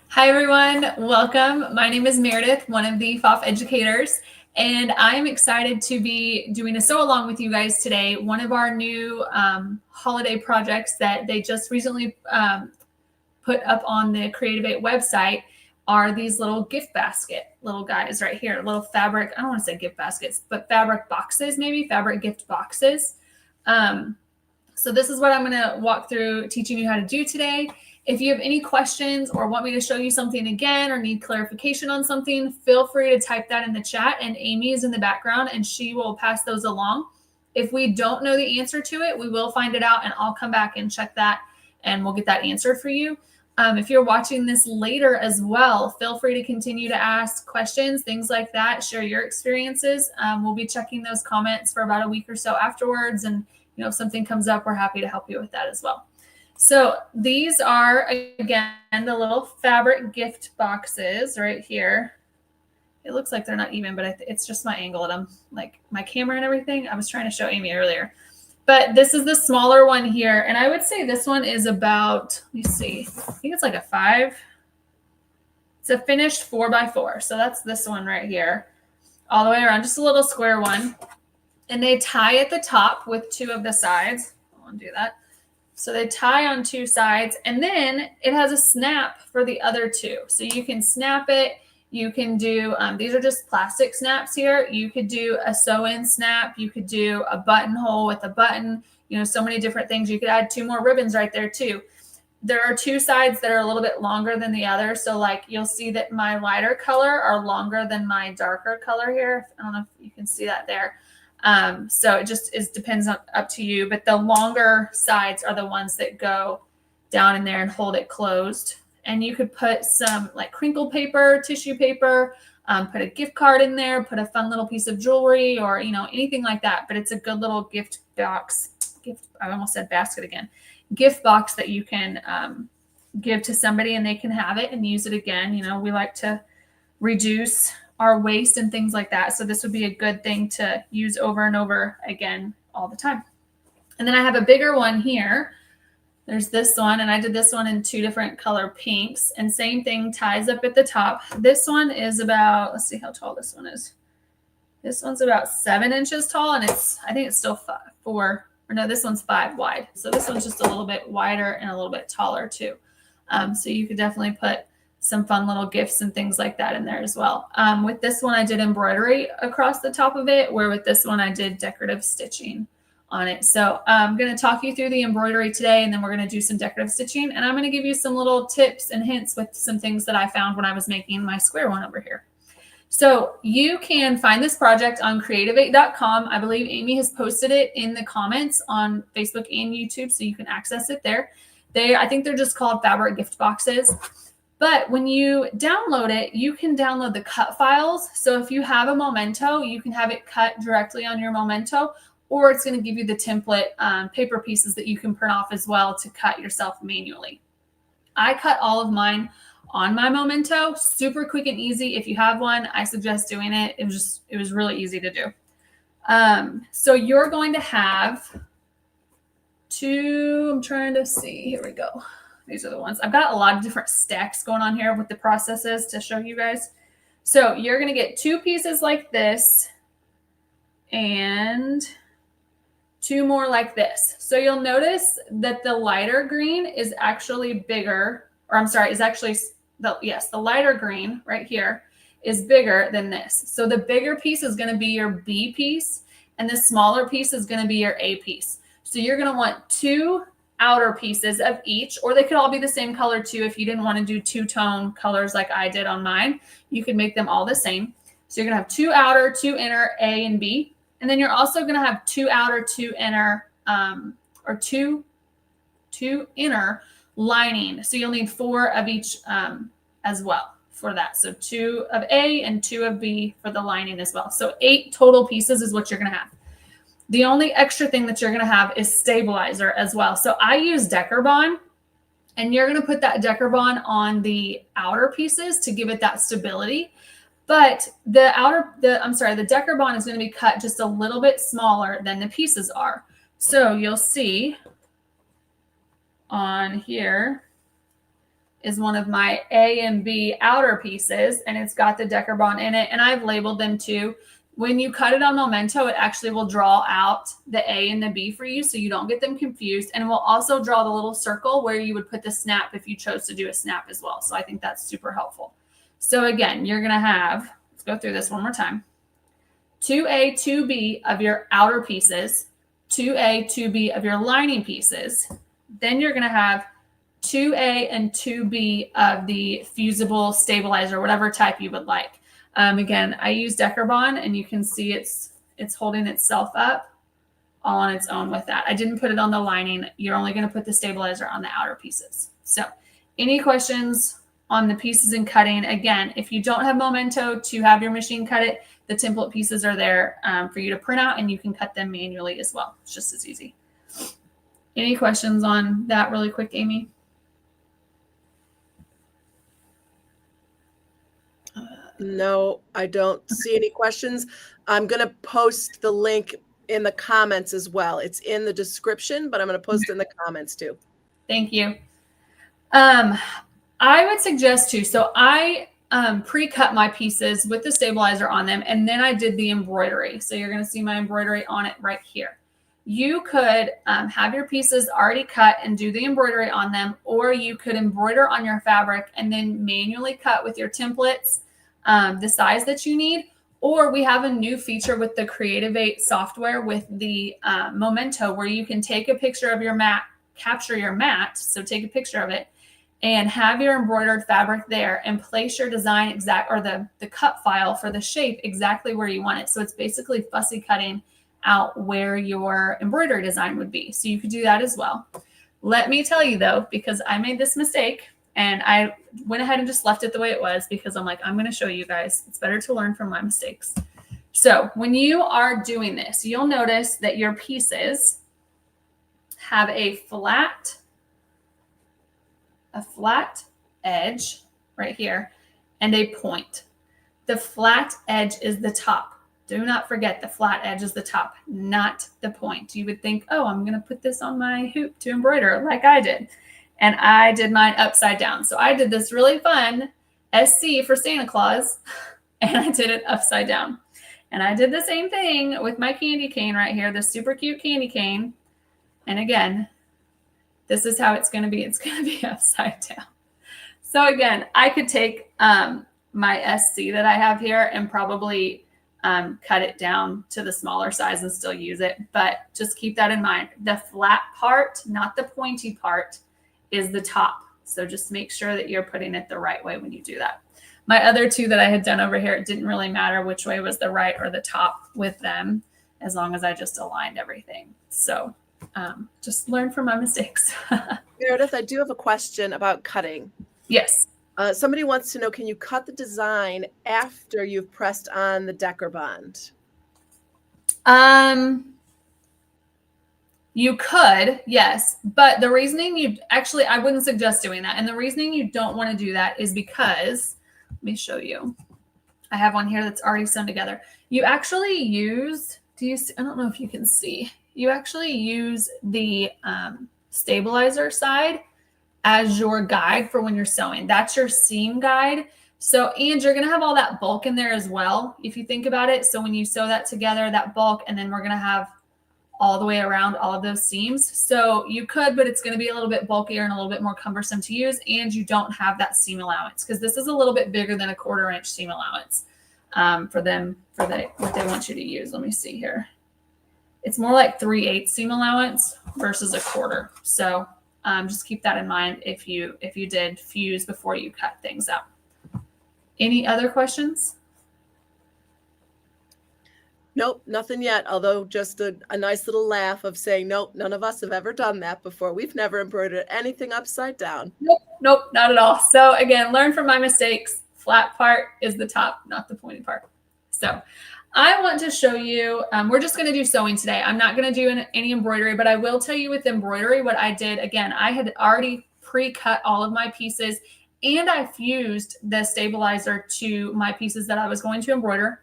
Hi, everyone. Welcome. My name is Meredith, one of the FOF educators, and I'm excited to be doing a sew along with you guys today. One of our new holiday projects that they just recently put up on the Creative 8 website are these little gift basket little guys right here, little fabric, I don't want to say gift baskets, but fabric boxes, maybe fabric gift boxes. So this is what I'm going to walk through teaching you how to do today. If you have any questions or want me to show you something again or need clarification on something, feel free to type that in the chat, and Amy is in the background and she will pass those along. If we don't know the answer to it, we will find it out and I'll come back and check that and we'll get that answered for you. If you're watching this later as well, feel free to continue to ask questions, things like that, share your experiences. We'll be checking those comments for about a week or so afterwards, and if something comes up, we're happy to help you with that as well. So these are, again, the little fabric gift boxes right here. It looks like they're not even, but it's just my angle at them, like my camera and everything. I was trying to show Amy earlier. But this is the smaller one here. And I would say this one is about, let me see, I think it's like a 5. It's a finished 4x4. So that's this one right here, all the way around, just a little square one. And they tie at the top with 2 of the sides. I'll undo that. So they tie on 2 sides, and then it has a snap for the other 2. So you can snap it. You can do, these are just plastic snaps here. You could do a sew-in snap. You could do a buttonhole with a button, so many different things. You could add 2 more ribbons right there too. There are 2 sides that are a little bit longer than the other. So like you'll see that my lighter color are longer than my darker color here. I don't know if you can see that there. So it just depends on up to you, but the longer sides are the ones that go down in there and hold it closed. And you could put some like crinkle paper, tissue paper, put a gift card in there, put a fun little piece of jewelry or, anything like that. But it's a good little gift box, I almost said basket again, gift box that you can give to somebody and they can have it and use it again. We like to reduce our waste and things like that. So this would be a good thing to use over and over again all the time. And then I have a bigger one here. There's this one, and I did this one in 2 different color pinks, and same thing, ties up at the top. This one is about, let's see how tall this one is. This one's about 7 inches tall, and I think it's still 4, or no, this one's 5 wide. So this one's just a little bit wider and a little bit taller too. So you could definitely put some fun little gifts and things like that in there as well. With this one, I did embroidery across the top of it, where with this one, I did decorative stitching on it. So I'm going to talk you through the embroidery today, and then we're going to do some decorative stitching. And I'm going to give you some little tips and hints with some things that I found when I was making my square one over here. So you can find this project on creative8.com. I believe Amy has posted it in the comments on Facebook and YouTube, so you can access it there. I think they're just called fabric gift boxes. But when you download it, you can download the cut files. So if you have a memento, you can have it cut directly on your memento, or it's going to give you the template paper pieces that you can print off as well to cut yourself manually. I cut all of mine on my memento, super quick and easy. If you have one, I suggest doing it. It was really easy to do. So you're going to have 2, I'm trying to see, here we go. These are the ones. I've got a lot of different stacks going on here with the processes to show you guys. So you're going to get 2 pieces like this and 2 more like this. So you'll notice that the lighter green is actually bigger, or I'm sorry, is actually, the lighter green right here is bigger than this. So the bigger piece is going to be your B piece, and the smaller piece is going to be your A piece. So you're going to want 2 outer pieces of each, or they could all be the same color too. If you didn't want to do 2-tone colors like I did on mine, you could make them all the same. So you're going to have 2 outer, 2 inner, A and B. And then you're also going to have 2 outer, 2 inner, or two inner lining. So you'll need 4 of each as well for that. So 2 of A and 2 of B for the lining as well. So 8 total pieces is what you're going to have. The only extra thing that you're going to have is stabilizer as well. So I use Decarbon, and you're going to put that Decarbon on the outer pieces to give it that stability. But the Decarbon is going to be cut just a little bit smaller than the pieces are. So you'll see on here, is one of my A and B outer pieces, and it's got the Decorbond in it, and I've labeled them too. When you cut it on Memento, it actually will draw out the A and the B for you so you don't get them confused. And it will also draw the little circle where you would put the snap if you chose to do a snap as well. So I think that's super helpful. So again, you're going to have, let's go through this one more time. 2A, 2B of your outer pieces, 2A, 2B of your lining pieces. Then you're going to have 2A and 2B of the fusible stabilizer, whatever type you would like. Again, I use Decorbond, and you can see it's holding itself up all on its own with that. I didn't put it on the lining. You're only going to put the stabilizer on the outer pieces. So any questions on the pieces and cutting? Again, if you don't have Memento to have your machine cut it, the template pieces are there for you to print out, and you can cut them manually as well. It's just as easy. Any questions on that really quick, Amy? No, I don't see any questions. I'm going to post the link in the comments as well. It's in the description, but I'm going to post it in the comments too. Thank you. I would suggest too, so I pre-cut my pieces with the stabilizer on them, and then I did the embroidery. So you're going to see my embroidery on it right here. You could have your pieces already cut and do the embroidery on them, or you could embroider on your fabric and then manually cut with your templates the size that you need. Or we have a new feature with the Creative 8 software with the Memento, where you can take a picture of your mat, capture your mat, so take a picture of it, and have your embroidered fabric there and place your design or the cut file for the shape exactly where you want it. So it's basically fussy cutting out where your embroidery design would be. So you could do that as well. Let me tell you though, because I made this mistake and I went ahead and just left it the way it was, because I'm like, I'm going to show you guys. It's better to learn from my mistakes. So when you are doing this, you'll notice that your pieces have a flat edge right here and a point. The flat edge is the top. Do not forget, the flat edge is the top, not the point. You would think, oh, I'm going to put this on my hoop to embroider like I did. And I did mine upside down. So I did this really fun SC for Santa Claus, and I did it upside down. And I did the same thing with my candy cane right here, this super cute candy cane. And again, this is how it's going to be. It's going to be upside down. So again, I could take my SC that I have here and probably cut it down to the smaller size and still use it. But just keep that in mind. The flat part, not the pointy part, is the top. So just make sure that you're putting it the right way when you do that. My other two that I had done over here, it didn't really matter which way was the right or the top with them, as long as I just aligned everything. So just learn from my mistakes. Meredith, I do have a question about cutting. Yes. Somebody wants to know, can you cut the design after you've pressed on the Decorbond? You could, yes. But the reasoning I wouldn't suggest doing that. And the reasoning you don't want to do that is because, let me show you. I have one here that's already sewn together. You actually use, I don't know if you can see. You actually use the stabilizer side as your guide for when you're sewing. That's your seam guide. So, and you're going to have all that bulk in there as well, if you think about it. So when you sew that together, that bulk, and then we're going to have all the way around all of those seams. So you could, but it's going to be a little bit bulkier and a little bit more cumbersome to use. And you don't have that seam allowance, because this is a little bit bigger than a 1/4 inch seam allowance for what they want you to use. Let me see here. It's more like 3/8 seam allowance versus a 1/4. So just keep that in mind if you did fuse before you cut things out. Any other questions? Nope, nothing yet. Although just a nice little laugh of saying, nope, none of us have ever done that before. We've never embroidered anything upside down. Nope, not at all. So again, learn from my mistakes. Flat part is the top, not the pointy part. So I want to show you, we're just going to do sewing today. I'm not going to do any embroidery, but I will tell you with embroidery what I did. Again, I had already pre-cut all of my pieces, and I fused the stabilizer to my pieces that I was going to embroider.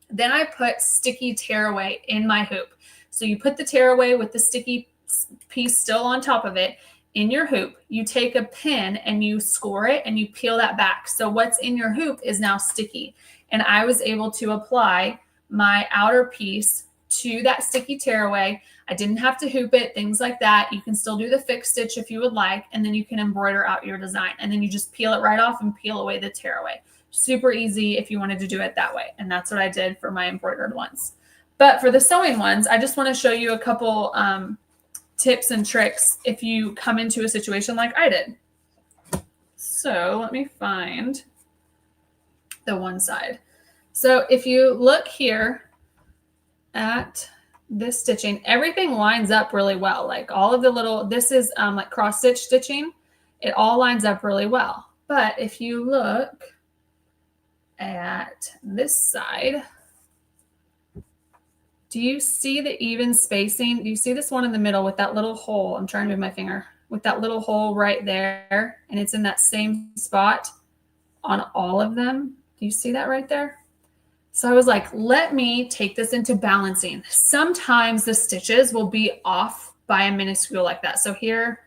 Then I put sticky tearaway in my hoop. So you put the tearaway with the sticky piece still on top of it. in your hoop, you take a pin and you score it and you peel that back. So what's in your hoop is now sticky. And I was able to apply my outer piece to that sticky tearaway. I didn't have to hoop it, things like that. You can still do the fixed stitch if you would like, and then you can embroider out your design. And then you just peel it right off and peel away the tearaway. Super easy if you wanted to do it that way. And that's what I did for my embroidered ones. But for the sewing ones, I just want to show you a couple tips and tricks if you come into a situation like I did. So let me find the one side. So if you look here at this stitching, everything lines up really well. Like all of the little, this is like cross stitch stitching. It all lines up really well. But if you look at this side, do you see the even spacing? Do you see this one in the middle with that little hole? I'm trying to move my finger with that little hole right there. And it's in that same spot on all of them. Do you see that right there? So I was like, let me take this into balancing. Sometimes the stitches will be off by a minuscule like that. So here,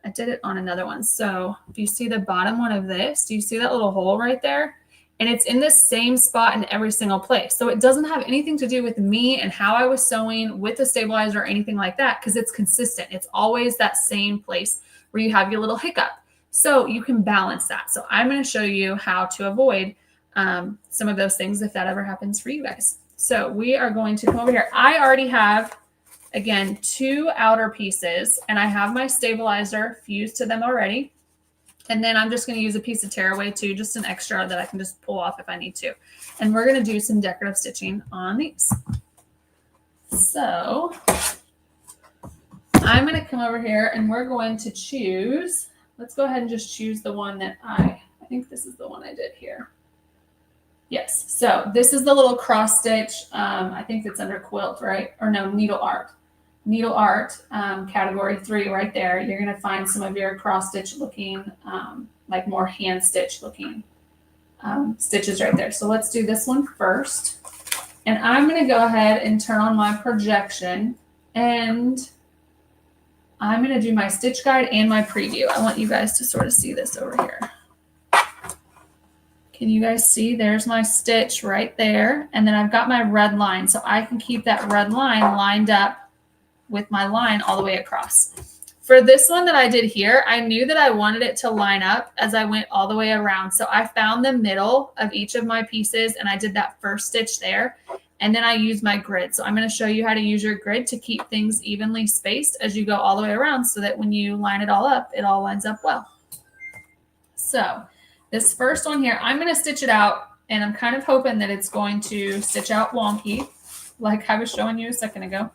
I did it on another one. So do you see the bottom one of this? Do you see that little hole right there? And it's in this same spot in every single place. So it doesn't have anything to do with me and how I was sewing with the stabilizer or anything like that, because it's consistent. It's always that same place where you have your little hiccup. So you can balance that. So I'm going to show you how to avoid some of those things if that ever happens for you guys. So we are going to come over here. I already have, again, 2 outer pieces, and I have my stabilizer fused to them already. And then I'm just going to use a piece of tearaway too, just an extra that I can just pull off if I need to. And we're going to do some decorative stitching on these. So I'm going to come over here and we're going to choose, let's go ahead and just choose the one that I think this is the one I did here. Yes. So this is the little cross stitch. I think it's under quilt, right? Or no, needle art. Needle art, category 3 right there. You're going to find some of your cross stitch looking, like more hand stitch looking stitches right there. So let's do this one first. And I'm going to go ahead and turn on my projection, and I'm going to do my stitch guide and my preview. I want you guys to sort of see this over here. Can you guys see? There's my stitch right there. And then I've got my red line. So I can keep that red line lined up with my line all the way across. For this one that I did here, I knew that I wanted it to line up as I went all the way around. So I found the middle of each of my pieces and I did that first stitch there. And then I used my grid. So I'm going to show you how to use your grid to keep things evenly spaced as you go all the way around so that when you line it all up, it all lines up well. So this first one here, I'm going to stitch it out, and I'm kind of hoping that it's going to stitch out wonky like I was showing you a second ago.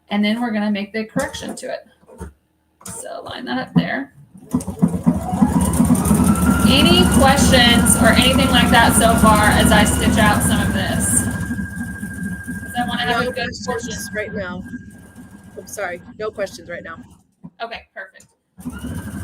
And then we're going to make the correction to it. So line that up there. Any questions or anything like that so far as I stitch out some of this? Because I want to have a good portion right now. I'm sorry, no questions right now. Okay, perfect.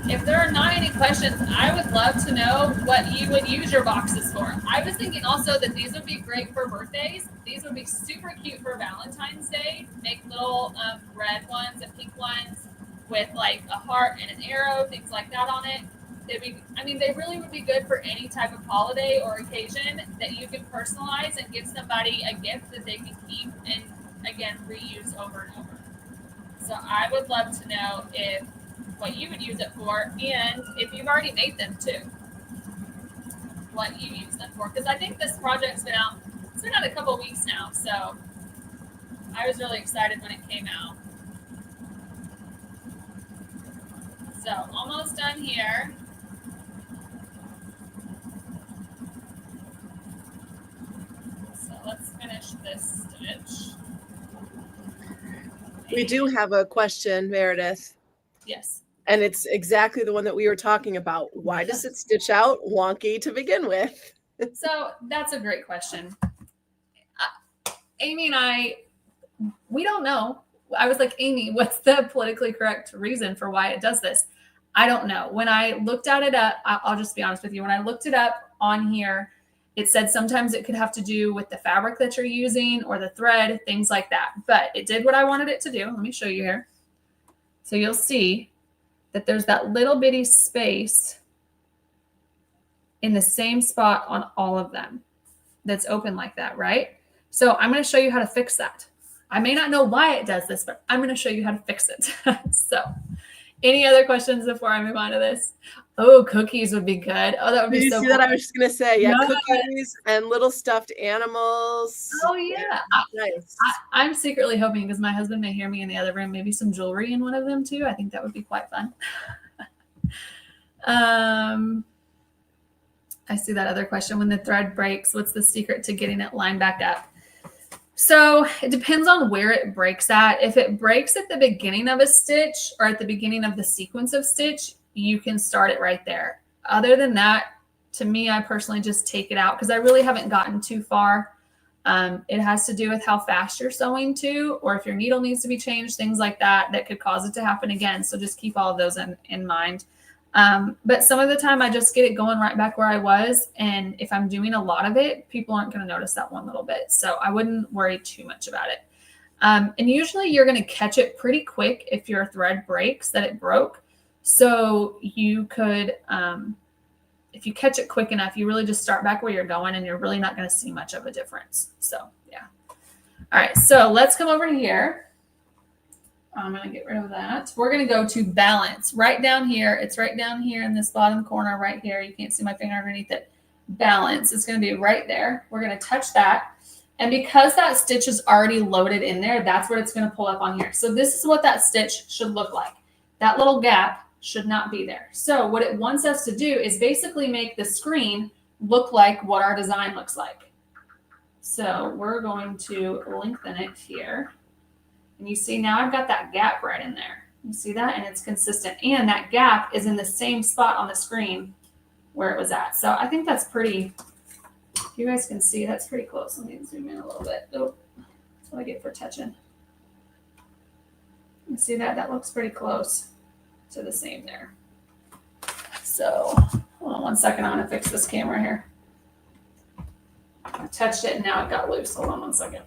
If there are not any questions, I would love to know what you would use your boxes for. I was thinking also that these would be great for birthdays. These would be super cute for Valentine's Day. Make little red ones and pink ones with like a heart and an arrow, things like that on it. They really would be good for any type of holiday or occasion that you can personalize and give somebody a gift that they can keep and, again, reuse over and over. So I would love to know what you would use it for, and if you've already made them too, what you use them for. Because I think this project's been out, it's been out a couple weeks now, so I was really excited when it came out. So almost done here. So let's finish this stitch. We do have a question, Meredith. Yes. And it's exactly the one that we were talking about. Why does it stitch out wonky to begin with? So that's a great question. Amy and I, we don't know. I was like, Amy, what's the politically correct reason for why it does this? I don't know. When I looked at it up, I'll just be honest with you. When I looked it up on here, it said sometimes it could have to do with the fabric that you're using or the thread, things like that. But it did what I wanted it to do. Let me show you here. So you'll see that there's that little bitty space in the same spot on all of them that's open like that, right? So I'm going to show you how to fix that. I may not know why it does this, but I'm going to show you how to fix it. So any other questions before I move on to this? Oh, cookies would be good. Oh, that would be so cool. That I was just going to say, yeah, Yes. cookies and little stuffed animals. Oh, yeah. Nice. I'm secretly hoping, because my husband may hear me in the other room, maybe some jewelry in one of them too. I think that would be quite fun. I see that other question. When the thread breaks, what's the secret to getting it lined back up? So it depends on where it breaks at. If it breaks at the beginning of a stitch or at the beginning of the sequence of stitch, you can start it right there. Other than that, to me, I personally just take it out because I really haven't gotten too far. It has to do with how fast you're sewing too, or if your needle needs to be changed, things like that, that could cause it to happen again. So just keep all of those in mind. But some of the time I just get it going right back where I was. And if I'm doing a lot of it, people aren't going to notice that one little bit. So I wouldn't worry too much about it. And usually you're going to catch it pretty quick if your thread breaks, that it broke. So you could, if you catch it quick enough, you really just start back where you're going and you're really not going to see much of a difference. So yeah. All right. So let's come over here. I'm going to get rid of that. We're going to go to balance right down here. It's right down here in this bottom corner right here. You can't see my finger underneath it. Balance. It's going to be right there. We're going to touch that. And because that stitch is already loaded in there, that's what it's going to pull up on here. So this is what that stitch should look like. That little gap should not be there. So what it wants us to do is basically make the screen look like what our design looks like. So we're going to lengthen it here. And you see now I've got that gap right in there. You see that? And it's consistent. And that gap is in the same spot on the screen where it was at. So I think that's pretty, you guys can see that's pretty close. Let me zoom in a little bit. Oh, that's what I get for touching. You see that? That looks pretty close to the same there. So hold on one second. I'm going to fix this camera here. I touched it and now it got loose. Hold on one second.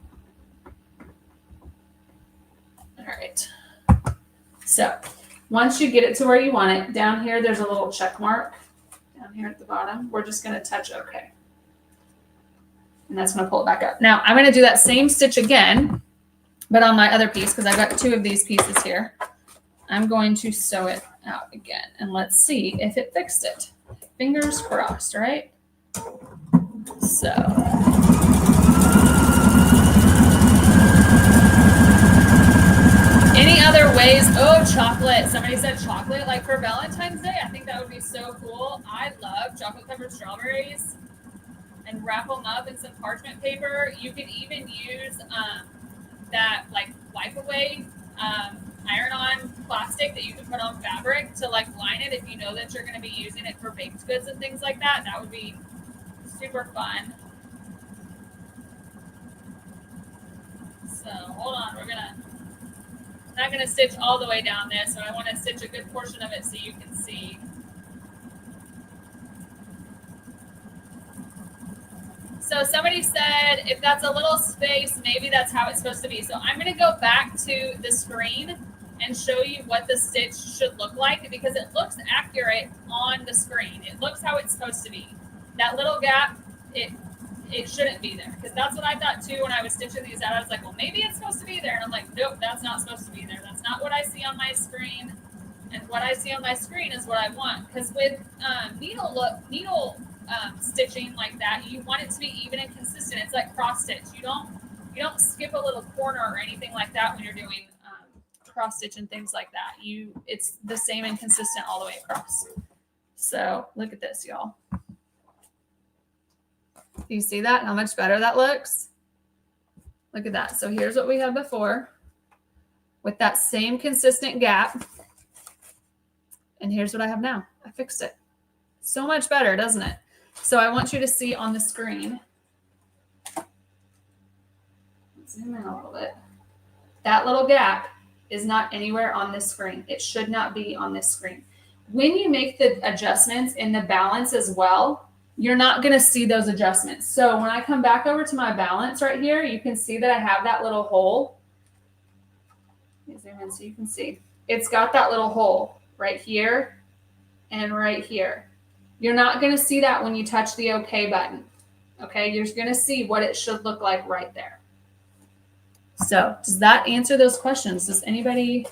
All right. So once you get it to where you want it, down here, there's a little check mark down here at the bottom. We're just going to touch OK. And that's going to pull it back up. Now I'm going to do that same stitch again, but on my other piece, because I've got two of these pieces here. I'm going to sew it out again and let's see if it fixed it. Fingers crossed, right? So. Any other ways? Oh, chocolate. Somebody said chocolate. Like for Valentine's Day, I think that would be so cool. I love chocolate covered strawberries and wrap them up in some parchment paper. You could even use that like wipe away iron-on plastic that you can put on fabric to like line it if you know that you're going to be using it for baked goods and things like that. That would be super fun. So hold on, I'm not going to stitch all the way down this, so I want to stitch a good portion of it so you can see. So somebody said, if that's a little space, maybe that's how it's supposed to be. So I'm going to go back to the screen and show you what the stitch should look like because it looks accurate on the screen. It looks how it's supposed to be. That little gap, it shouldn't be there because that's what I thought too when I was stitching these out. I was like, well, maybe it's supposed to be there. And I'm like, nope, that's not supposed to be there. That's not what I see on my screen. And what I see on my screen is what I want. Because with needle stitching like that, you want it to be even and consistent. It's like cross stitch. You don't skip a little corner or anything like that when you're doing cross stitch and things like that. It's the same and consistent all the way across. So look at this, y'all. Do you see that? How much better that looks? Look at that. So here's what we had before with that same consistent gap. And here's what I have now. I fixed it. So much better, doesn't it? So I want you to see on the screen. Zoom in a little bit. That little gap is not anywhere on this screen. It should not be on this screen. When you make the adjustments in the balance as well, you're not going to see those adjustments. So when I come back over to my balance right here, you can see that I have that little hole. Let me zoom in so you can see. It's got that little hole. right here, and right here. You're not going to see that when you touch the OK button. Okay, you're going to see what it should look like right there. So does that answer those questions? Does anybody,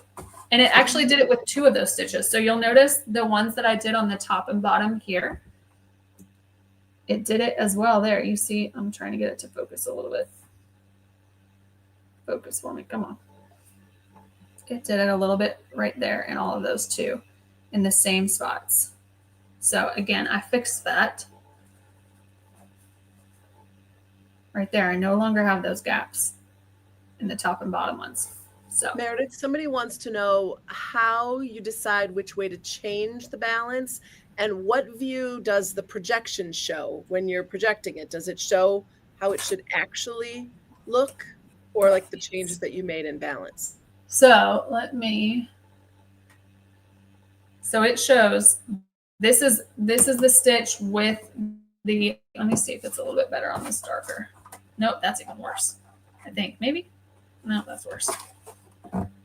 and it actually did it with 2 of those stitches. So you'll notice the ones that I did on the top and bottom here, it did it as well there. You see, I'm trying to get it to focus a little bit. Focus for me, come on. It did it a little bit right there in all of those 2 in the same spots. So again, I fixed that. Right there, I no longer have those gaps in the top and bottom ones. So Meredith, somebody wants to know how you decide which way to change the balance and what view does the projection show when you're projecting it? Does it show how it should actually look or like the changes that you made in balance? So so it shows this is the stitch with the, let me see if it's a little bit better on this darker. Nope, that's even worse. I think maybe, no, that's worse.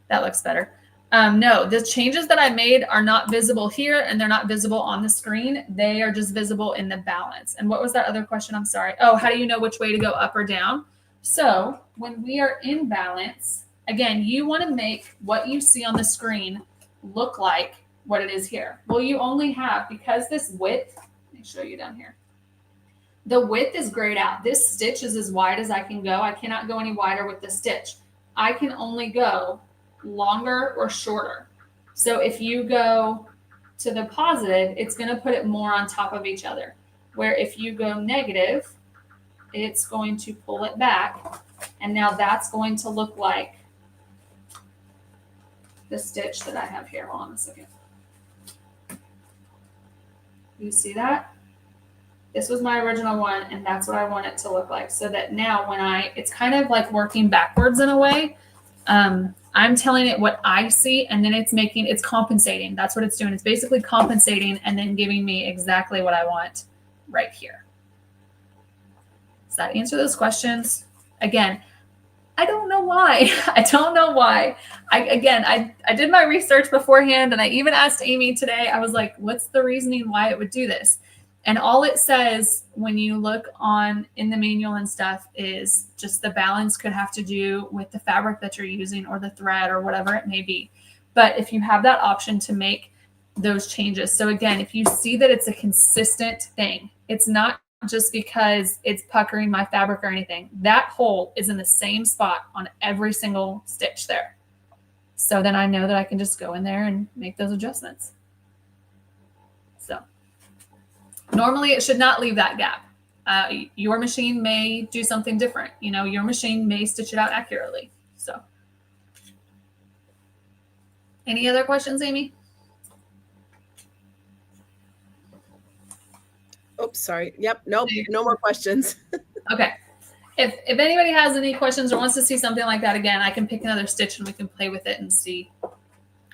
That looks better. No, the changes that I made are not visible here and they're not visible on the screen. They are just visible in the balance. And what was that other question? I'm sorry. Oh, how do you know which way to go, up or down? So when we are in balance, again, you want to make what you see on the screen look like what it is here. Well, you only have, because this width, let me show you down here. The width is grayed out. This stitch is as wide as I can go. I cannot go any wider with this stitch. I can only go longer or shorter. So if you go to the positive, it's going to put it more on top of each other. Where if you go negative, it's going to pull it back. And now that's going to look like the stitch that I have here. Hold on a second. You see that? This was my original one, and that's what I want it to look like. So that now when it's kind of like working backwards in a way. I'm telling it what I see, and then it's compensating. That's what it's doing. It's basically compensating and then giving me exactly what I want right here. Does that answer those questions? Again, I don't know why. I don't know why. I did my research beforehand, and I even asked Amy today. I was like, what's the reasoning why it would do this? And all it says when you look in the manual and stuff is just the balance could have to do with the fabric that you're using or the thread or whatever it may be. But if you have that option to make those changes. So again, if you see that it's a consistent thing, it's not just because it's puckering my fabric or anything. That hole is in the same spot on every single stitch there. So then I know that I can just go in there and make those adjustments. So normally it should not leave that gap. Your machine may do something different. You know, your machine may stitch it out accurately. So any other questions, Amy? Oops, sorry. Yep. Nope. No more questions. Okay. If anybody has any questions or wants to see something like that again, I can pick another stitch and we can play with it and see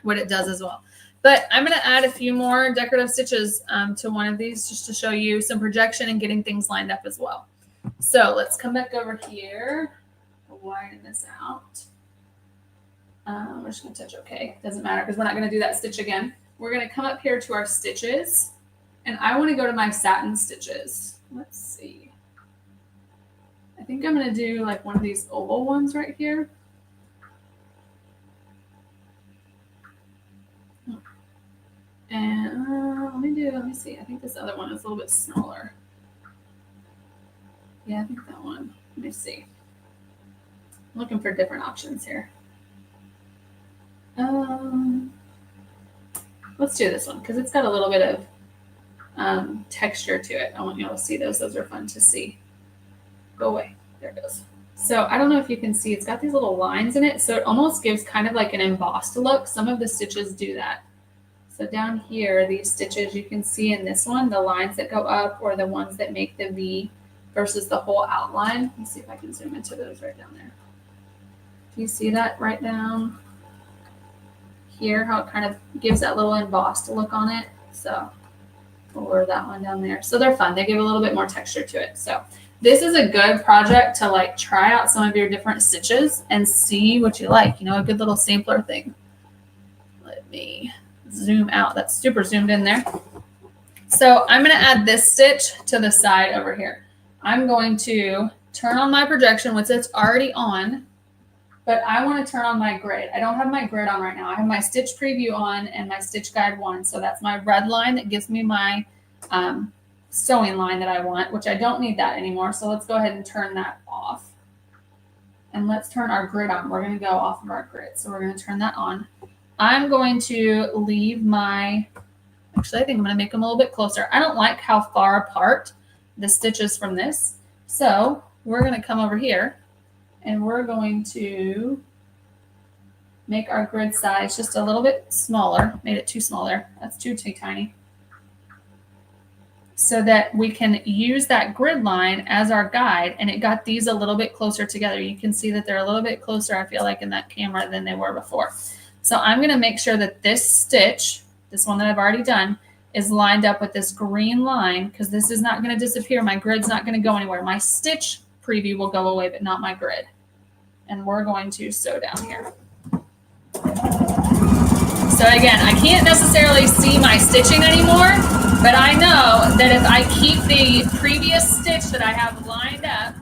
what it does as well. But I'm going to add a few more decorative stitches to one of these just to show you some projection and getting things lined up as well. So let's come back over here. Widen this out. We're just going to touch OK. Doesn't matter because we're not going to do that stitch again. We're going to come up here to our stitches. And I want to go to my satin stitches. Let's see. I think I'm going to do like one of these oval ones right here. And let me see. I think this other one is a little bit smaller. Yeah, I think that one. Let me see. I'm looking for different options here. Let's do this one because it's got a little bit of texture to it. I want you all to see those. Those are fun to see. Go away. There it goes. So I don't know if you can see, it's got these little lines in it. So it almost gives kind of like an embossed look. Some of the stitches do that. So down here, these stitches, you can see in this one, the lines that go up or the ones that make the V versus the whole outline. Let me see if I can zoom into those right down there. Do you see that right down here, how it kind of gives that little embossed look on it? So, or that one down there. So they're fun. They give a little bit more texture to it. So this is a good project to like try out some of your different stitches and see what you like, you know, a good little sampler thing. Let me zoom out. That's super zoomed in there. So I'm going to add this stitch to the side over here. I'm going to turn on my projection, which it's already on, but I want to turn on my grid. I don't have my grid on right now. I have my stitch preview on and my stitch guide 1. So that's my red line that gives me my sewing line that I want, which I don't need that anymore. So let's go ahead and turn that off. And let's turn our grid on. We're going to go off of our grid. So we're going to turn that on. I'm going to leave my, actually I think I'm going to make them a little bit closer. I don't like how far apart the stitches from this. So we're going to come over here and we're going to make our grid size just a little bit smaller. Made it too small there. That's too tiny. So that we can use that grid line as our guide, and it got these a little bit closer together. You can see that they're a little bit closer, I feel like, in that camera than they were before. So I'm going to make sure that this stitch, this one that I've already done, is lined up with this green line, because this is not going to disappear. My grid's not going to go anywhere. My stitch preview will go away, but not my grid. And we're going to sew down here. So again, I can't necessarily see my stitching anymore, but I know that if I keep the previous stitch that I have lined up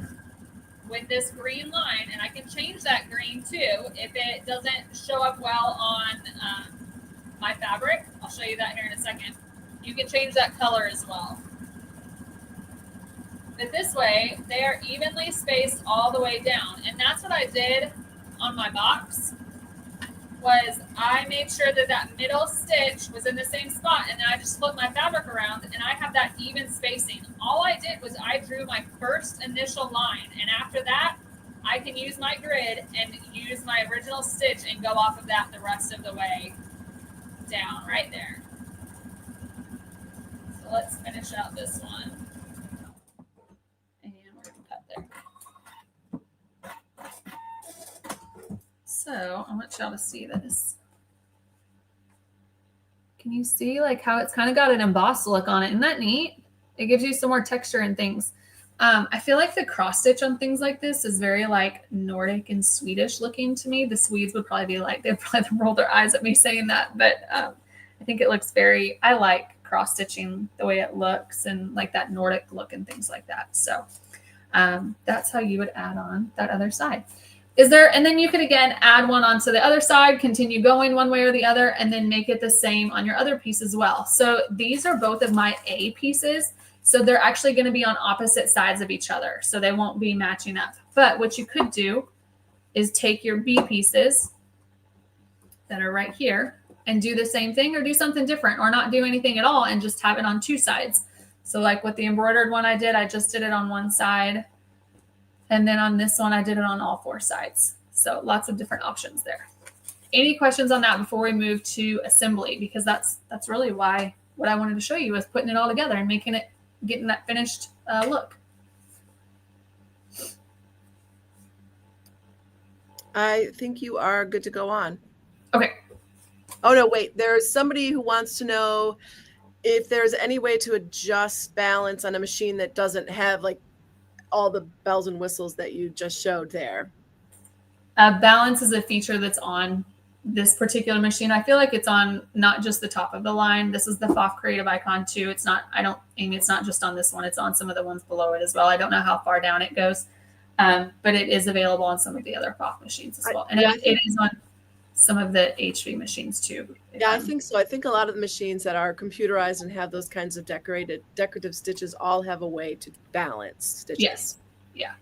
with this green line, and I can change that green too if it doesn't show up well on my fabric. I'll show you that here in a second. You can change that color as well. But this way, they are evenly spaced all the way down. And that's what I did on my box. Was I made sure that that middle stitch was in the same spot, and then I just flipped my fabric around and I have that even spacing. All I did was I drew my first initial line, and after that I can use my grid and use my original stitch and go off of that the rest of the way down right there. So let's finish out this one. And we're going to cut there. So I want y'all to see this. Can you see like how it's kind of got an embossed look on it? Isn't that neat? It gives you some more texture and things. I feel like the cross stitch on things like this is very like Nordic and Swedish looking to me. The Swedes would probably be like, they'd probably roll their eyes at me saying that, but I think it looks very, I like cross stitching the way it looks and like that Nordic look and things like that. So that's how you would add on that other side. And then you could again add one onto the other side, continue going one way or the other, and then make it the same on your other piece as well. So these are both of my A pieces. So they're actually going to be on opposite sides of each other. So they won't be matching up. But what you could do is take your B pieces that are right here and do the same thing, or do something different, or not do anything at all and just have it on two sides. So like with the embroidered one I did, I just did it on one side. And then on this one, I did it on all four sides. So lots of different options there. Any questions on that before we move to assembly? Because that's really what I wanted to show you, is putting it all together and getting that finished look. I think you are good to go on. Okay. Oh, no, wait. There's somebody who wants to know if there's any way to adjust balance on a machine that doesn't have like all the bells and whistles that you just showed there. Balance is a feature that's on this particular machine. I feel like it's on not just the top of the line. This is the FOF Creative Icon too. It's not, Amy, it's not just on this one. It's on some of the ones below it as well. I don't know how far down it goes, but it is available on some of the other FOF machines as well. And it is on some of the HV machines too. Yeah, I think so. I think a lot of the machines that are computerized and have those kinds of decorative stitches all have a way to balance stitches. Yes. Yeah.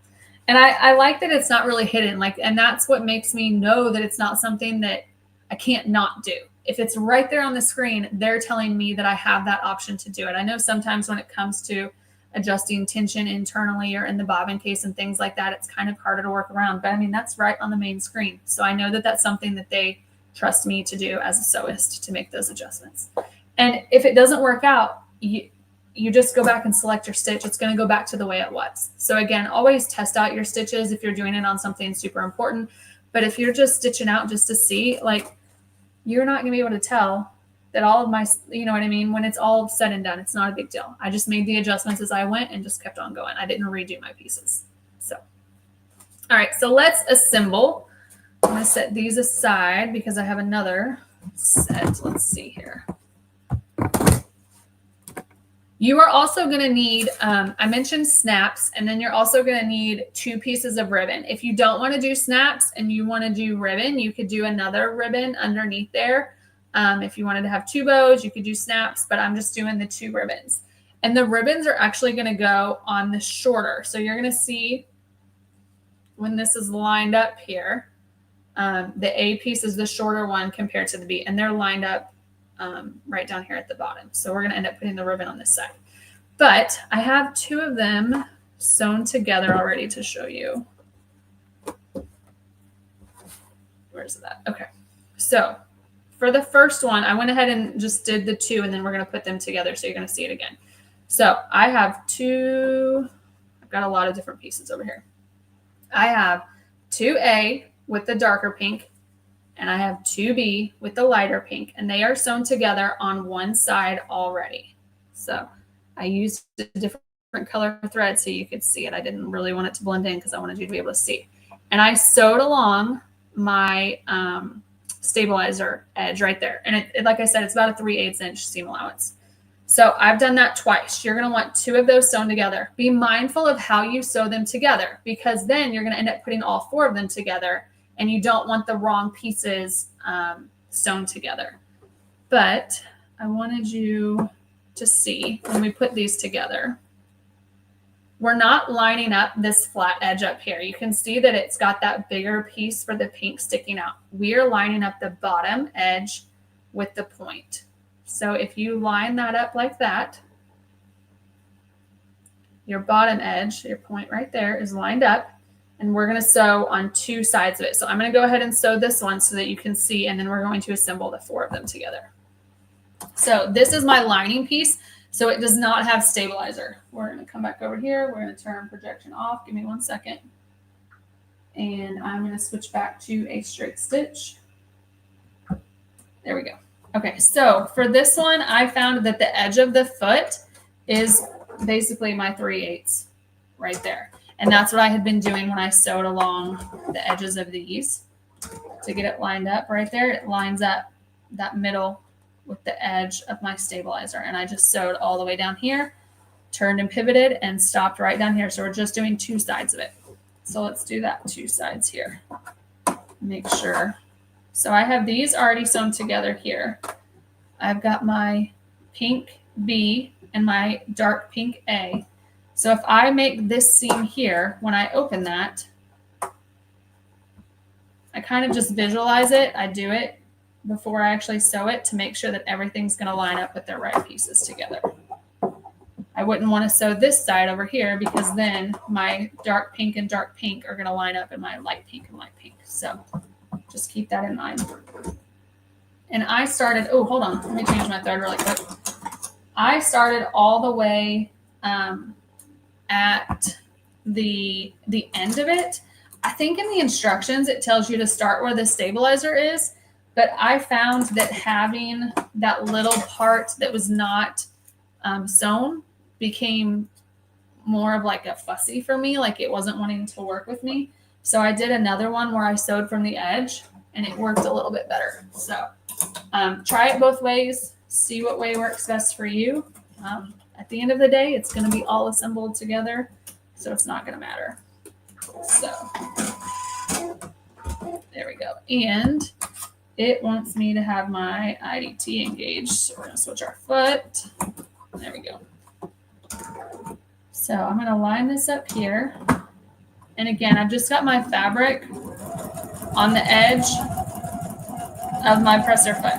And I like that it's not really hidden. And that's what makes me know that it's not something that I can't not do. If it's right there on the screen, they're telling me that I have that option to do it. I know sometimes when it comes to adjusting tension internally or in the bobbin case and things like that, it's kind of harder to work around. But I mean, that's right on the main screen. So I know that that's something that they trust me to do as a sewist, to make those adjustments. And if it doesn't work out, you just go back and select your stitch. It's going to go back to the way it was. So again, always test out your stitches if you're doing it on something super important. But if you're just stitching out just to see, you're not going to be able to tell that all of my, you know what I mean? When it's all said and done, it's not a big deal. I just made the adjustments as I went and just kept on going. I didn't redo my pieces. So, all right, so let's assemble. I'm going to set these aside because I have another set. Let's see here. You are also going to need, I mentioned snaps, and then you're also going to need 2 pieces of ribbon. If you don't want to do snaps and you want to do ribbon, you could do another ribbon underneath there. If you wanted to have 2 bows, you could do snaps, but I'm just doing the 2 ribbons. And the ribbons are actually going to go on the shorter. So you're going to see when this is lined up here, the A piece is the shorter one compared to the B, and they're lined up right down here at the bottom. So we're going to end up putting the ribbon on this side. But I have 2 of them sewn together already to show you. Where's that? Okay. So for the first one, I went ahead and just did the 2, and then we're going to put them together. So you're going to see it again. So I have 2, I've got a lot of different pieces over here. I have 2A with the darker pink, and I have 2B with the lighter pink, and they are sewn together on one side already. So I used a different color thread so you could see it. I didn't really want it to blend in because I wanted you to be able to see. And I sewed along my stabilizer edge right there. And it, like I said, it's about a 3/8 inch seam allowance. So I've done that twice. You're going to want 2 of those sewn together. Be mindful of how you sew them together, because then you're going to end up putting all 4 of them together, and you don't want the wrong pieces sewn together. But I wanted you to see when we put these together, we're not lining up this flat edge up here. You can see that it's got that bigger piece for the pink sticking out. We are lining up the bottom edge with the point. So if you line that up like that, your bottom edge, your point right there, is lined up, and we're going to sew on 2 sides of it. So I'm going to go ahead and sew this one so that you can see, and then we're going to assemble the 4 of them together. So this is my lining piece. So it does not have stabilizer. We're going to come back over here. We're going to turn projection off. Give me 1 second. And I'm going to switch back to a straight stitch. There we go. Okay, so for this one, I found that the edge of the foot is basically my 3/8 right there. And that's what I had been doing when I sewed along the edges of these to get it lined up right there. It lines up that middle with the edge of my stabilizer. And I just sewed all the way down here, turned and pivoted, and stopped right down here. So we're just doing 2 sides of it. So let's do that 2 sides here. Make sure. So I have these already sewn together here. I've got my pink B and my dark pink A. So if I make this seam here, when I open that, I kind of just visualize it. I do it before I actually sew it to make sure that everything's going to line up with the right pieces together. I wouldn't want to sew this side over here because then my dark pink and dark pink are going to line up in my light pink and light pink. So just keep that in mind. And I started, oh, hold on. Let me change my thread really quick. I started all the way at the end of it. I think in the instructions, it tells you to start where the stabilizer is. But I found that having that little part that was not sewn became more of like a fussy for me. Like it wasn't wanting to work with me. So I did another one where I sewed from the edge and it worked a little bit better. So try it both ways. See what way works best for you. At the end of the day, it's going to be all assembled together. So it's not going to matter. So there we go. And it wants me to have my IDT engaged. So we're going to switch our foot. There we go. So I'm going to line this up here. And again, I've just got my fabric on the edge of my presser foot.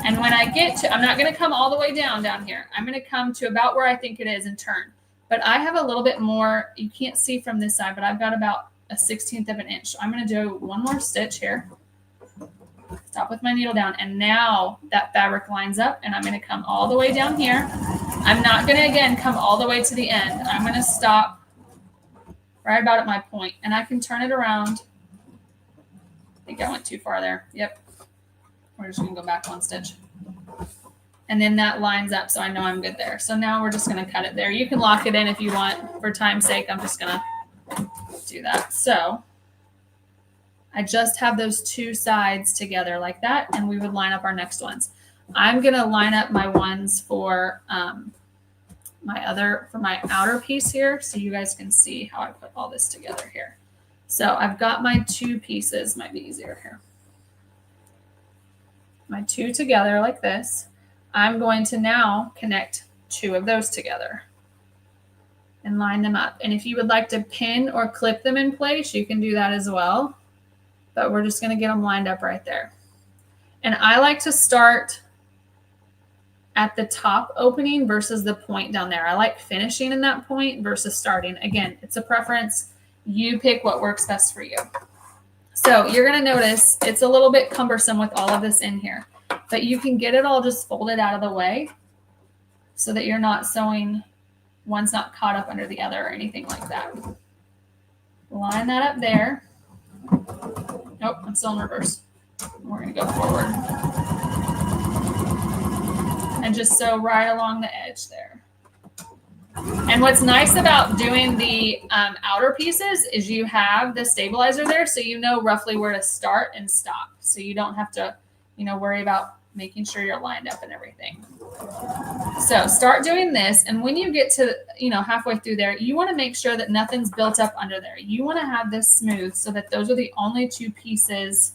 And when I get to, I'm not going to come all the way down here. I'm going to come to about where I think it is and turn. But I have a little bit more, you can't see from this side, but I've got about a 1/16 of an inch. So I'm going to do one more stitch here. Stop with my needle down. And now that fabric lines up and I'm going to come all the way down here. I'm not going to, again, come all the way to the end. I'm going to stop right about at my point and I can turn it around. I think I went too far there. Yep. We're just going to go back 1 stitch. And then that lines up so I know I'm good there. So now we're just going to cut it there. You can lock it in if you want. For time's sake, I'm just going to do that. So I just have those two sides together like that, and we would line up our next ones. I'm going to line up my ones for my outer piece here, so you guys can see how I put all this together here. So I've got my two pieces, might be easier here. My two together like this. I'm going to now connect two of those together and line them up. And if you would like to pin or clip them in place, you can do that as well. But we're just going to get them lined up right there. And I like to start at the top opening versus the point down there. I like finishing in that point versus starting. Again, it's a preference. You pick what works best for you. So you're going to notice it's a little bit cumbersome with all of this in here, but you can get it all just folded out of the way so that you're not sewing, one's not caught up under the other or anything like that. Line that up there. Nope, I'm still in reverse. We're going to go forward. And just sew right along the edge there. And what's nice about doing the outer pieces is you have the stabilizer there, so you know roughly where to start and stop. So you don't have to, worry about making sure you're lined up and everything. So start doing this, and when you get to, halfway through there, you want to make sure that nothing's built up under there. You want to have this smooth so that those are the only two pieces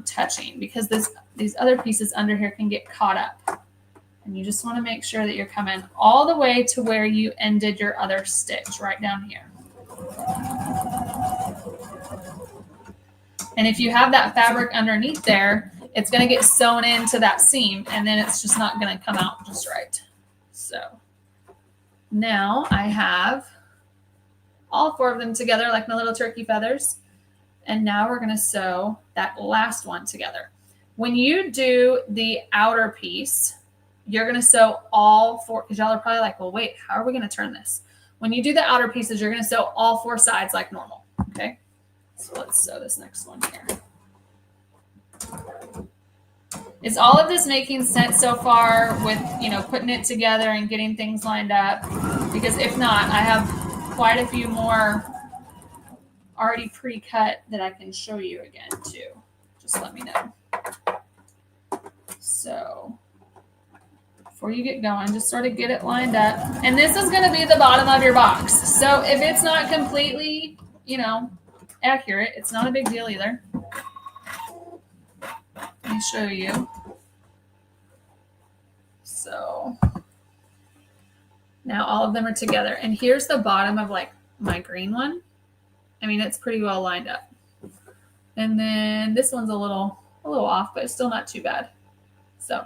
touching, because these other pieces under here can get caught up. And you just want to make sure that you're coming all the way to where you ended your other stitch, right down here. And if you have that fabric underneath there, it's going to get sewn into that seam, and then it's just not going to come out just right. So now I have all four of them together like my little turkey feathers. And now we're going to sew that last one together. When you do the outer piece, you're going to sew all four, because y'all are probably like, well, wait, how are we going to turn this? When you do the outer pieces, you're going to sew all four sides like normal. Okay. So let's sew this next one here. Is all of this making sense so far with, putting it together and getting things lined up? Because if not, I have quite a few more already pre-cut that I can show you again too. Just let me know. So before you get going, just sort of get it lined up. And this is going to be the bottom of your box. So if it's not completely, accurate, it's not a big deal either. Let me show you. So now all of them are together. And here's the bottom of like my green one. I mean, it's pretty well lined up. And then this one's a little off, but it's still not too bad. So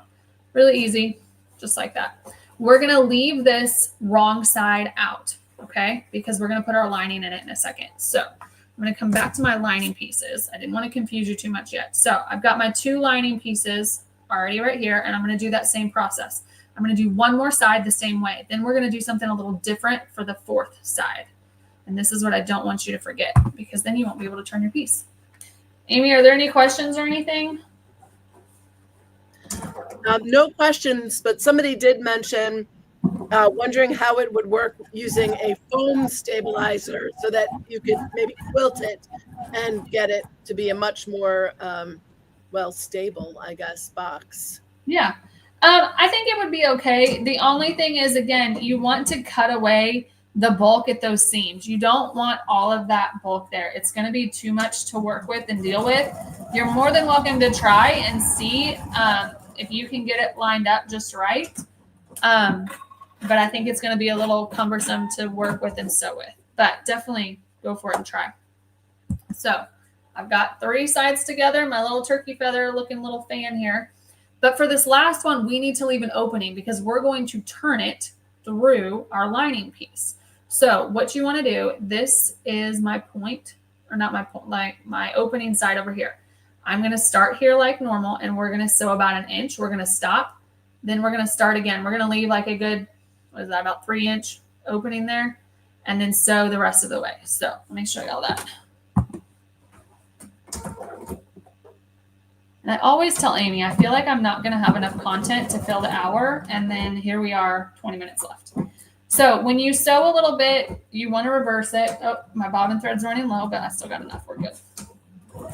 really easy, just like that. We're going to leave this wrong side out, okay? Because we're going to put our lining in it in a second. So I'm going to come back to my lining pieces. I didn't want to confuse you too much yet. So I've got my two lining pieces already right here, and I'm going to do that same process. I'm going to do one more side the same way. Then we're going to do something a little different for the fourth side. And this is what I don't want you to forget, because then you won't be able to turn your piece. Amy, are there any questions or anything? No questions, but somebody did mention wondering how it would work using a foam stabilizer so that you could maybe quilt it and get it to be a much more, stable, I guess, box. Yeah. I think it would be okay. The only thing is, again, you want to cut away the bulk at those seams. You don't want all of that bulk there. It's going to be too much to work with and deal with. You're more than welcome to try and see if you can get it lined up just right. But I think it's going to be a little cumbersome to work with and sew with. But definitely go for it and try. So I've got three sides together, my little turkey feather looking little fan here. But for this last one, we need to leave an opening because we're going to turn it through our lining piece. So what you want to do, this is my point, or not my point, like my opening side over here. I'm going to start here like normal, and we're going to sew about 1 inch. We're going to stop. Then we're going to start again. We're going to leave like a good, about 3-inch opening there, and then sew the rest of the way. So let me show you all that. And I always tell Amy, I feel like I'm not going to have enough content to fill the hour. And then here we are, 20 minutes left. So when you sew a little bit, you want to reverse it. Oh, my bobbin thread's running low, but I still got enough. We're good.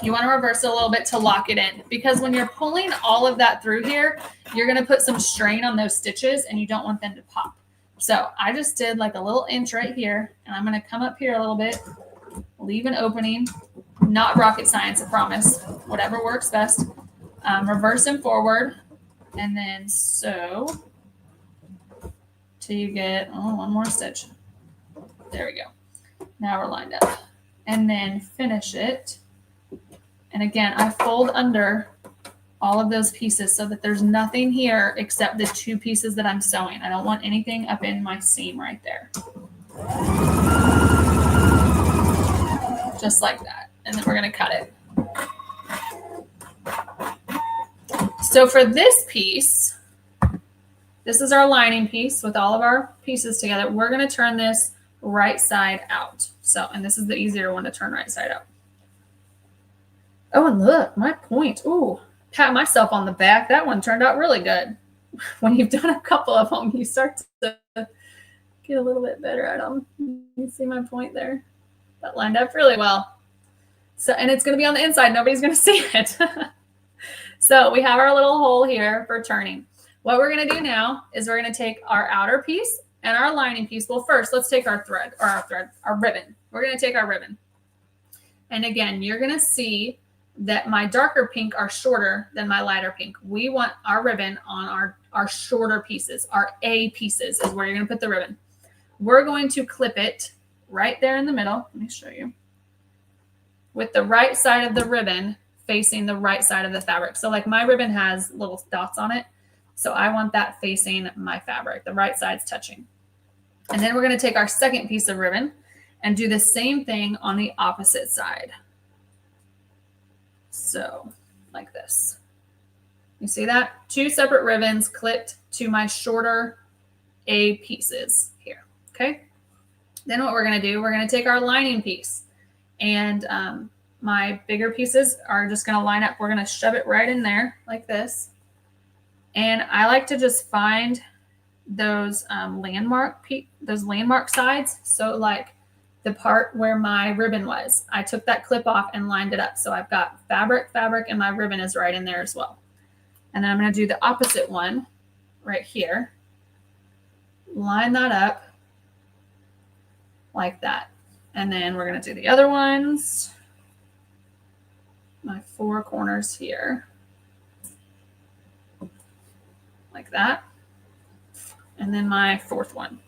You want to reverse it a little bit to lock it in, because when you're pulling all of that through here, you're going to put some strain on those stitches and you don't want them to pop. So I just did like a little inch right here, and I'm going to come up here a little bit, leave an opening. Not rocket science, I promise. Whatever works best. Reverse and forward, and then sew till you get one more stitch. There we go. Now we're lined up. And then finish it. And again, I fold under all of those pieces so that there's nothing here except the 2 pieces that I'm sewing. I don't want anything up in my seam right there. Just like that. And then we're going to cut it. So for this piece, this is our lining piece with all of our pieces together. We're going to turn this right side out. So, and this is the easier one to turn right side out. Oh, and look, my point. Ooh, pat myself on the back. That one turned out really good. When you've done a couple of them, you start to get a little bit better at them. You see my point there? That lined up really well. So, and it's going to be on the inside. Nobody's going to see it. So we have our little hole here for turning. What we're going to do now is we're going to take our outer piece and our lining piece. Well, first, let's take our thread, or our ribbon. We're going to take our ribbon. And again, you're going to see that my darker pink are shorter than my lighter pink. We want our ribbon on our shorter pieces. Our A pieces is where you're going to put the ribbon. We're going to clip it right there in the middle. Let me show you. With the right side of the ribbon facing the right side of the fabric. So like my ribbon has little dots on it. So I want that facing my fabric. The right side's touching. And then we're going to take our second piece of ribbon and do the same thing on the opposite side. So like this. You see that? 2 separate ribbons clipped to my shorter A pieces here. Okay. Then what we're going to do, we're going to take our lining piece, and my bigger pieces are just going to line up. We're going to shove it right in there like this. And I like to just find those landmark sides. So like the part where my ribbon was, I took that clip off and lined it up. So I've got fabric, and my ribbon is right in there as well. And then I'm going to do the opposite one right here. Line that up like that. And then we're going to do the other ones. My 4 corners here. Like that. And then my 4th one.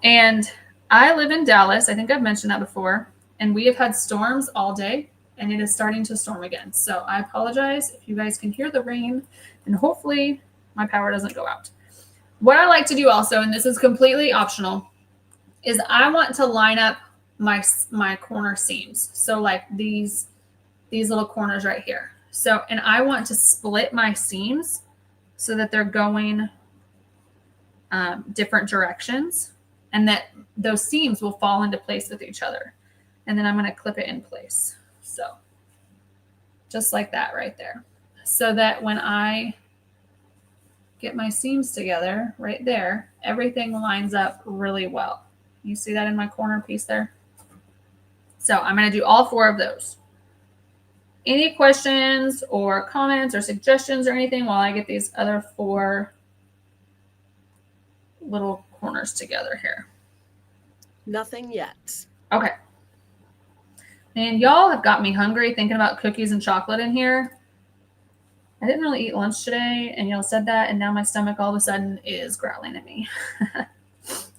And I live in Dallas. I think I've mentioned that before. And we have had storms all day, and it is starting to storm again. So I apologize if you guys can hear the rain, and hopefully my power doesn't go out. What I like to do also, and this is completely optional, is I want to line up my corner seams. So like these little corners right here. So, and I want to split my seams so that they're going different directions, and that those seams will fall into place with each other. And then I'm going to clip it in place. So just like that right there. So that when I get my seams together right there, everything lines up really well. You see that in my corner piece there? So I'm going to do all 4 of those. Any questions or comments or suggestions or anything while I get these other 4 little corners together here? Nothing yet. Okay. And y'all have got me hungry thinking about cookies and chocolate in here. I didn't really eat lunch today, and y'all said that, and now my stomach all of a sudden is growling at me.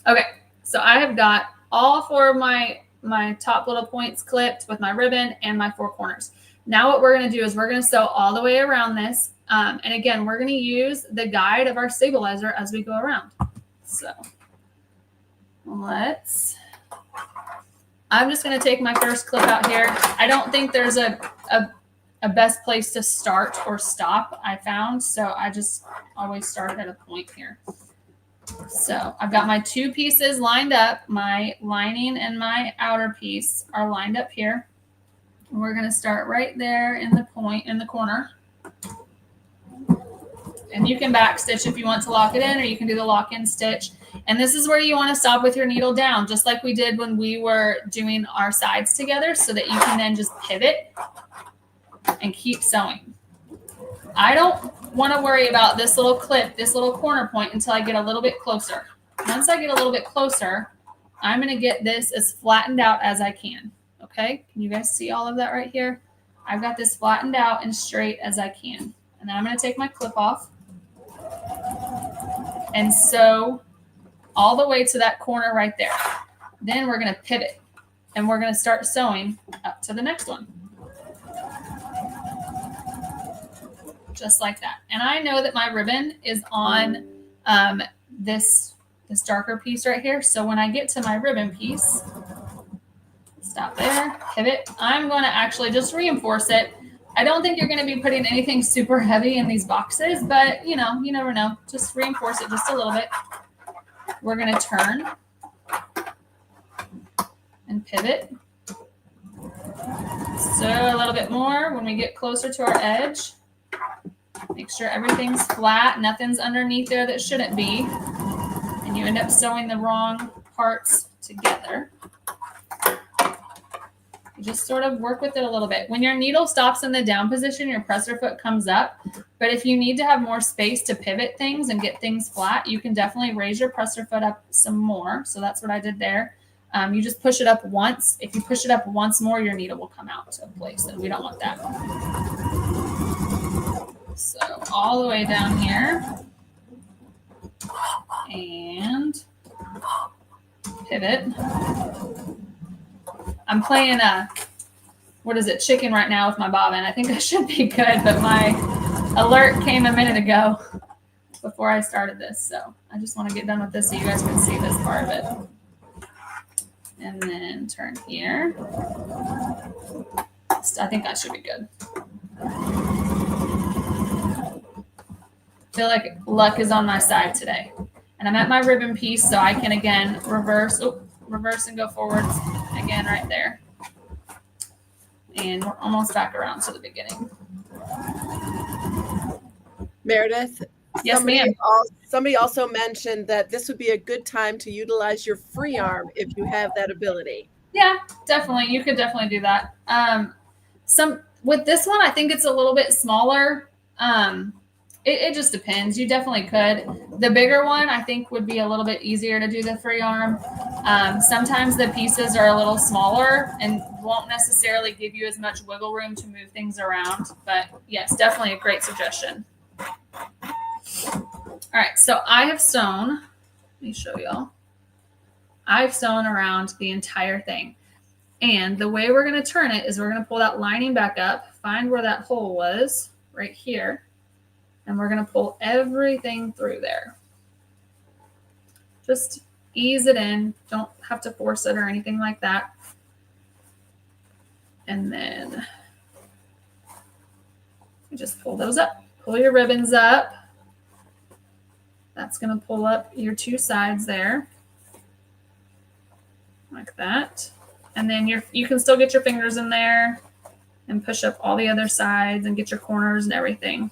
Okay, so I have got all 4 of my top little points clipped with my ribbon and my 4 corners. Now what we're going to do is we're going to sew all the way around this. And again, we're going to use the guide of our stabilizer as we go around. So I'm just going to take my first clip out here. I don't think there's a best place to start or stop, I found. So I just always start at a point here. So I've got my 2 pieces lined up. My lining and my outer piece are lined up here. And we're going to start right there in the point in the corner. And you can back stitch if you want to lock it in, or you can do the lock-in stitch. And this is where you want to stop with your needle down, just like we did when we were doing our sides together, so that you can then just pivot and keep sewing. I don't want to worry about this little clip, this little corner point until I get a little bit closer. Once I get a little bit closer, I'm going to get this as flattened out as I can. Okay, can you guys see all of that right here? I've got this flattened out and straight as I can. And then I'm going to take my clip off and sew all the way to that corner right there. Then we're going to pivot and we're going to start sewing up to the next one. Just like that. And I know that my ribbon is on this darker piece right here. So when I get to my ribbon piece, stop there, pivot, I'm going to actually just reinforce it. I don't think you're going to be putting anything super heavy in these boxes, but you know, you never know. Just reinforce it just a little bit. We're going to turn and pivot. So a little bit more when we get closer to our edge. Make sure everything's flat, nothing's underneath there that shouldn't be, and you end up sewing the wrong parts together. You just sort of work with it a little bit. When your needle stops in the down position, your presser foot comes up, but if you need to have more space to pivot things and get things flat, you can definitely raise your presser foot up some more. So that's what I did there. You just push it up once. If you push it up once more, your needle will come out of place, and we don't want that. So all the way down here and pivot. I'm playing what is it, chicken right now with my bobbin. I think I should be good, but my alert came a minute ago before I started this. So I just want to get done with this so you guys can see this part of it. And then turn here. I think that should be good. I feel like luck is on my side today. And I'm at my ribbon piece, so I can again reverse and go forward again right there. And we're almost back around to the beginning. Meredith, yes, ma'am. Somebody also mentioned that this would be a good time to utilize your free arm if you have that ability. Yeah, definitely. You could definitely do that. With this one, I think it's a little bit smaller. It just depends. You definitely could. The bigger one, I think, would be a little bit easier to do the free arm. Sometimes the pieces are a little smaller and won't necessarily give you as much wiggle room to move things around. But yes, definitely a great suggestion. All right, so I have sewn. Let me show y'all. I've sewn around the entire thing. And the way we're going to turn it is we're going to pull that lining back up, find where that hole was, right here. And we're going to pull everything through there. Just ease it in. Don't have to force it or anything like that. And then you just pull those up. Pull your ribbons up. That's going to pull up your two sides there. Like that. And then you can still get your fingers in there and push up all the other sides and get your corners and everything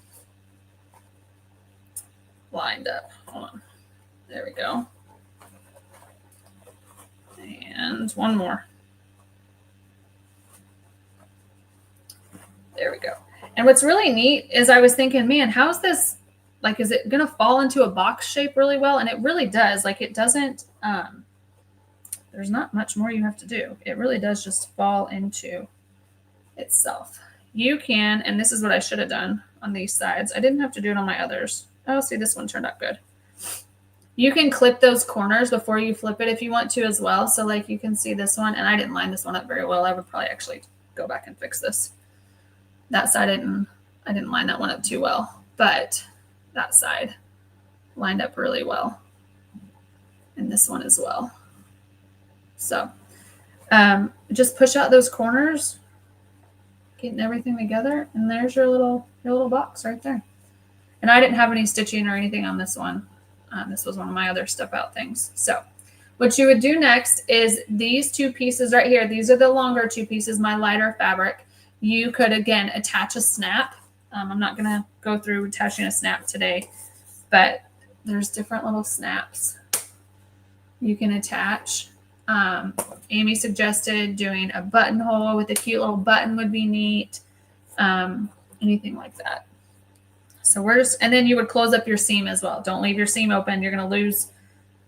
lined up. Hold on. There we go. And one more. There we go. And what's really neat is I was thinking, man, how's this, like, is it going to fall into a box shape really well? And it really does. Like, it doesn't, there's not much more you have to do. It really does just fall into itself. You can, and this is what I should have done on these sides. I didn't have to do it on my others. Oh, see, this one turned out good. You can clip those corners before you flip it if you want to as well. So like you can see this one, and I didn't line this one up very well. I would probably actually go back and fix this. That side, I didn't line that one up too well, but that side lined up really well. And this one as well. So just push out those corners, getting everything together, and there's your little box right there. And I didn't have any stitching or anything on this one. This was one of my other step out things. So what you would do next is these two pieces right here. These are the longer two pieces, my lighter fabric. You could, again, attach a snap. I'm not going to go through attaching a snap today, but there's different little snaps you can attach. Amy suggested doing a buttonhole with a cute little button would be neat. anything like that. So and then you would close up your seam as well. Don't leave your seam open. You're going to lose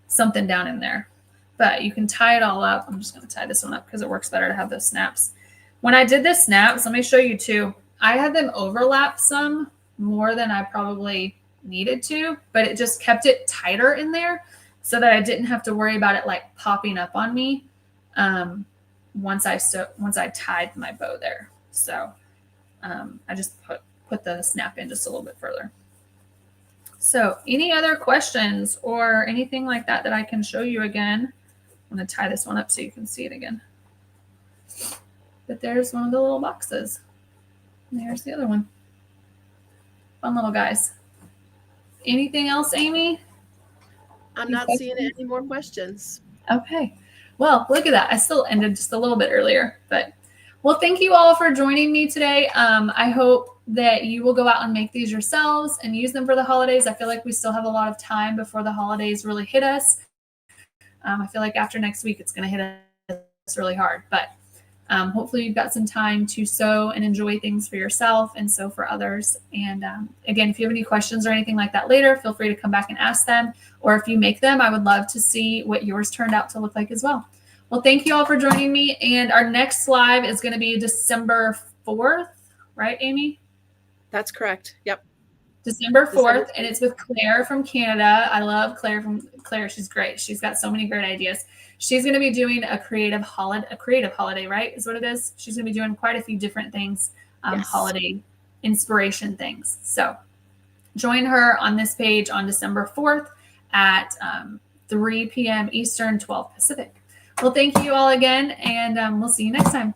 something down in there. But you can tie it all up. I'm just going to tie this one up because it works better to have those snaps. When I did the snaps, let me show you too. I had them overlap some more than I probably needed to, but it just kept it tighter in there so that I didn't have to worry about it like popping up on me once I tied my bow there. So I just put the snap in just a little bit further. So any other questions or anything like that that I can show you again? I'm going to tie this one up so you can see it again. But there's one of the little boxes. And there's the other one. Fun little guys. Anything else, Amy? I'm not seeing any more questions. Okay. Well, look at that. I still ended just a little bit earlier. But, well, thank you all for joining me today. I hope that you will go out and make these yourselves and use them for the holidays. I feel like we still have a lot of time before the holidays really hit us. I feel like after next week, it's going to hit us really hard. But hopefully you've got some time to sew and enjoy things for yourself and sew for others. And again, if you have any questions or anything like that later, feel free to come back and ask them. Or if you make them, I would love to see what yours turned out to look like as well. Well, thank you all for joining me. And our next live is going to be December 4th, right, Amy? That's correct. Yep. December 4th, and it's with Claire from Canada. I love Claire. She's great. She's got so many great ideas. She's going to be doing a creative holiday, right? Is what it is. She's going to be doing quite a few different things, yes. Holiday inspiration things. So join her on this page on December 4th at 3 p.m. Eastern, 12 Pacific. Well, thank you all again, and we'll see you next time.